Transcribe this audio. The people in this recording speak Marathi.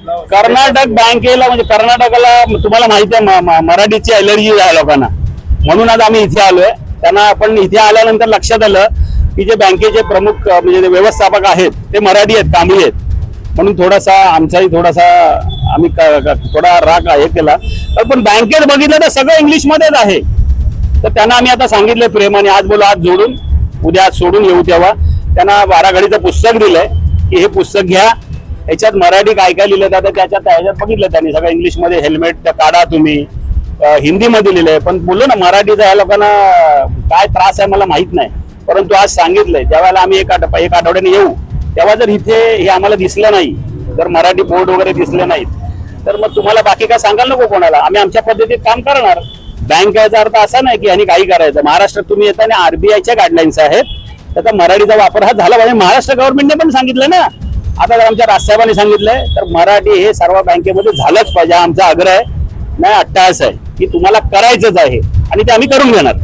कर्नाटक बँकेला म्हणजे कर्नाटकाला तुम्हाला माहिती आहे मराठीची अलर्जी आहे लोकांना, म्हणून आज आम्ही इथे आलोय. त्यांना आपण इथे आल्यानंतर लक्षात आलं की जे बँकेचे प्रमुख म्हणजे व्यवस्थापक आहेत ते मराठी आहेत, कांबळी आहेत, म्हणून थोडासा आमचाही थोडासा आम्ही थोडा राग आहे केला. पण बँकेत बघितलं तर सगळं इंग्लिशमध्येच आहे. तर त्यांना आम्ही आता सांगितलंय प्रेमाने, आज बोला आज जोडून उद्या आज सोडून येऊ, तेव्हा त्यांना 12 घडीचं पुस्तक दिलंय की हे पुस्तक घ्या, याच्यात मराठी काय काय लिहिलं जातं त्याच्यात बघितलं त्यांनी सगळं इंग्लिशमध्ये. हेल्मेट काढा तुम्ही, हिंदीमध्ये लिहिलंय, पण बोललो ना मराठीचा ह्या लोकांना काय त्रास आहे मला माहित नाही, परंतु आज सांगितलंय. ज्यावेळेला आम्ही एक आठवड्याने येऊ तेव्हा जर इथे हे आम्हाला दिसलं नाही, जर मराठी बोर्ड वगैरे दिसले नाहीत, तर मग तुम्हाला बाकी काय सांगायला नको कोणाला. आम्ही आमच्या पद्धतीत काम करणार. बँक याचा अर्थ असा नाही की यांनी काही करायचं. महाराष्ट्रात तुम्ही येताना आरबीआयच्या गाईडलाईन्स आहेत, त्याचा मराठीचा वापर हा झाला पाहिजे. महाराष्ट्र गव्हर्नमेंटने पण सांगितलं ना, आता जर आमच्या राजसाहेबांनी सांगितलंय तर मराठी हे सर्व बँकेमध्ये झालंच पाहिजे. आमचा आग्रह आहे, नाही अट्टाहास आहे की तुम्हाला करायचंच आहे आणि ते आम्ही करून घेणार.